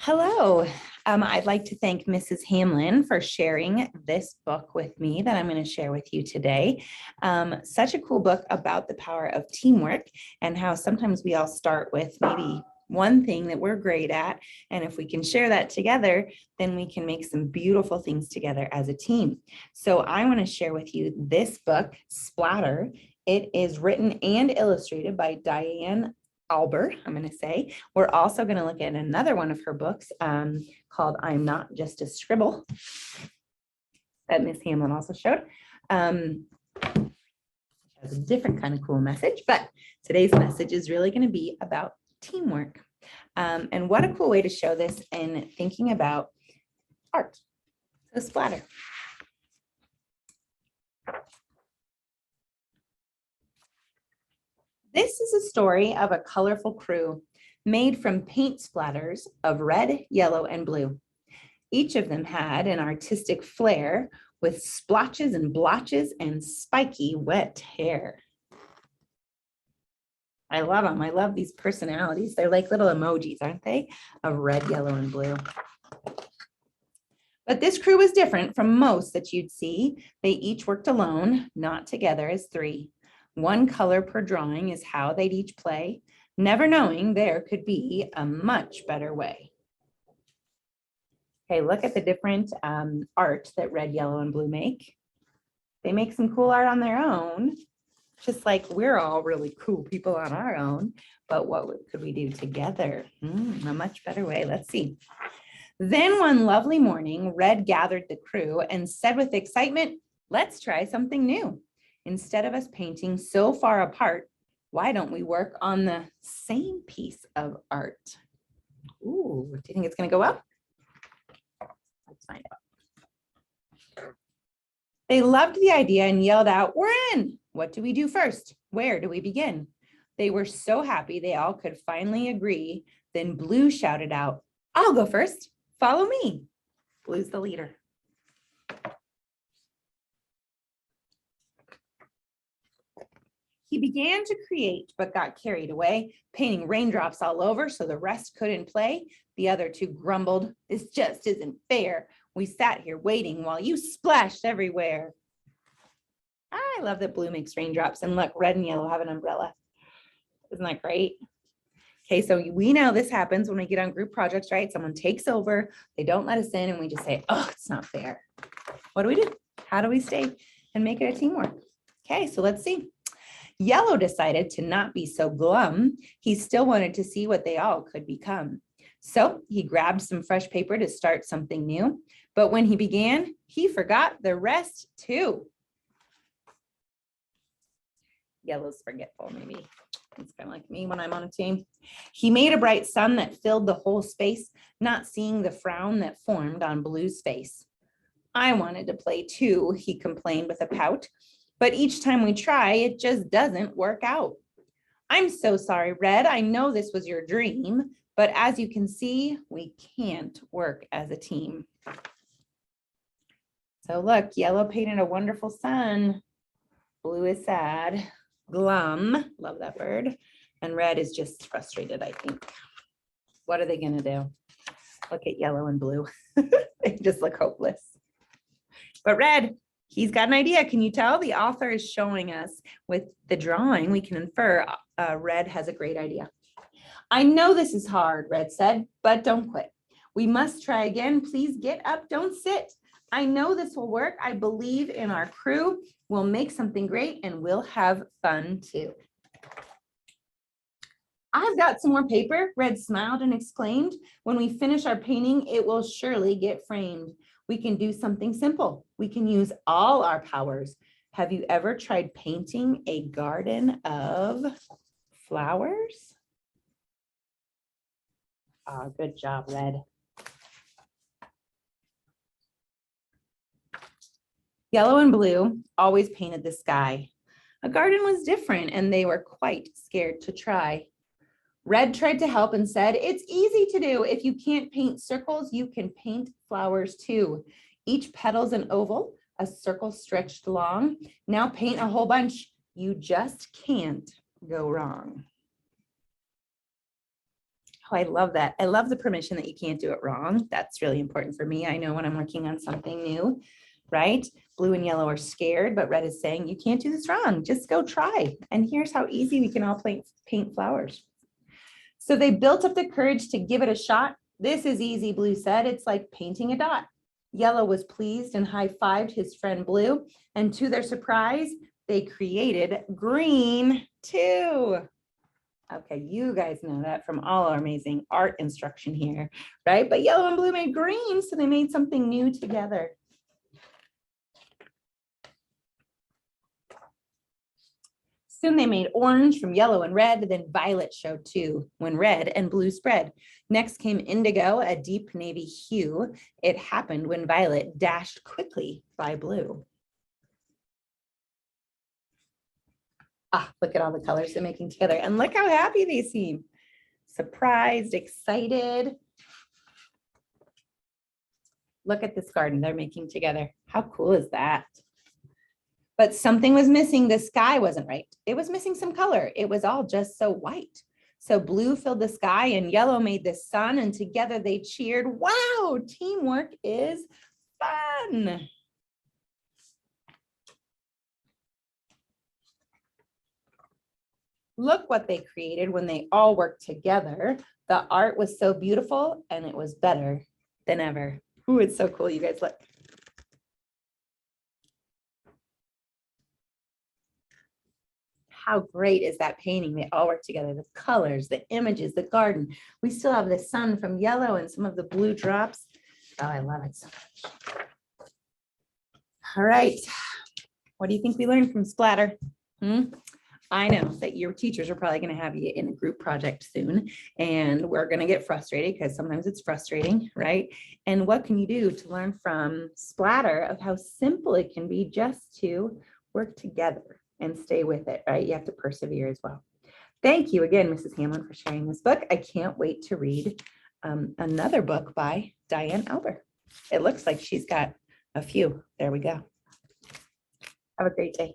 Hello. I'd like to thank Mrs. Hamlin for sharing this book with me that I'm going to share with you today. Such a cool book about the power of teamwork and how sometimes we all start with maybe one thing that we're great at. And if we can share that together, then we can make some beautiful things together as a team. So I want to share with you this book, Splatter. It is written and illustrated by Diane Alber, I'm going to say. We're also going to look at another one of her books called I'm Not Just a Scribble that Miss Hamlin also showed. Has a different kind of cool message, but today's message is really going to be about teamwork. And what a cool way to show this in thinking about art. So Splatter. This is a story of a colorful crew made from paint splatters of red, yellow, and blue. Each of them had an artistic flair with splotches and blotches and spiky wet hair. I love them. I love these personalities. They're like little emojis, aren't they? Of red, yellow, and blue. But this crew was different from most that you'd see. They each worked alone, not together as three. One color per drawing is how they'd each play, never knowing there could be a much better way. Okay, look at the different art that red, yellow, and blue make. They make some cool art on their own, just like we're all really cool people on our own, but what could we do together? A much better way. Let's see. Then one lovely morning, Red gathered the crew and said with excitement, let's try something new. Instead of us painting so far apart, why don't we work on the same piece of art? Ooh, do you think it's going to go up? Let's find out. They loved the idea and yelled out, we're in. What do we do first? Where do we begin? They were so happy they all could finally agree. Then Blue shouted out, I'll go first. Follow me. Blue's the leader. He began to create, but got carried away, painting raindrops all over so the rest couldn't play. The other two grumbled, this just isn't fair. We sat here waiting while you splashed everywhere. I love that Blue makes raindrops, and look, red and yellow have an umbrella. Isn't that great? Okay, so we know this happens when we get on group projects, right? Someone takes over, they don't let us in, and we just say, oh, it's not fair. What do? How do we stay and make it a teamwork? Okay, so let's see. Yellow decided to not be so glum. He still wanted to see what they all could become. So he grabbed some fresh paper to start something new. But when he began, he forgot the rest too. Yellow's forgetful, maybe. It's kind of like me when I'm on a team. He made a bright sun that filled the whole space, not seeing the frown that formed on Blue's face. I wanted to play too, he complained with a pout. But each time we try, it just doesn't work out. I'm so sorry, Red. I know this was your dream, but as you can see, we can't work as a team. So look, yellow painted a wonderful sun. Blue is sad, glum, love that bird. And red is just frustrated, I think. What are they gonna do? Look at yellow and blue. They just look hopeless. But red, he's got an idea. Can you tell? The author is showing us with the drawing, we can infer Red has a great idea. I know this is hard, Red said, but don't quit. We must try again. Please get up, don't sit. I know this will work. I believe in our crew. We'll make something great and we'll have fun too. I've got some more paper, Red smiled and exclaimed. When we finish our painting, it will surely get framed. We can do something simple. We can use all our powers. Have you ever tried painting a garden of flowers? Oh, good job, Red. Yellow and blue always painted the sky. A garden was different and they were quite scared to try. Red tried to help and said, it's easy to do. If you can't paint circles, you can paint flowers too. Each petal's an oval, a circle stretched long. Now paint a whole bunch. You just can't go wrong. Oh, I love that. I love the permission that you can't do it wrong. That's really important for me. I know when I'm working on something new, right? Blue and yellow are scared, but red is saying, you can't do this wrong. Just go try. And here's how easy we can all paint flowers. So they built up the courage to give it a shot. This is easy, Blue said. It's like painting a dot. Yellow was pleased and high-fived his friend Blue. And to their surprise, they created green too. Okay, you guys know that from all our amazing art instruction here, right? But yellow and blue made green, so they made something new together. Soon they made orange from yellow and red, then violet showed too, when red and blue spread. Next came indigo, a deep navy hue. It happened when violet dashed quickly by blue. Ah, look at all the colors they're making together, and look how happy they seem. Surprised, excited. Look at this garden they're making together. How cool is that? But something was missing. The sky wasn't right. It was missing some color. It was all just so white. So blue filled the sky and yellow made the sun, and together they cheered, wow, teamwork is fun. Look what they created when they all worked together. The art was so beautiful and it was better than ever. Ooh, it's so cool, you guys, look. How great is that painting? They all work together, the colors, the images, the garden. We still have the sun from yellow and some of the blue drops. Oh, I love it so much. All right, what do you think we learned from Splatter? I know that your teachers are probably going to have you in a group project soon, and we're going to get frustrated because sometimes it's frustrating, right? And what can you do to learn from Splatter of how simple it can be just to work together and stay with it, right? You have to persevere as well. Thank you again, Mrs. Hamlin, for sharing this book. I can't wait to read another book by Diane Alber. It looks like she's got a few. There we go. Have a great day.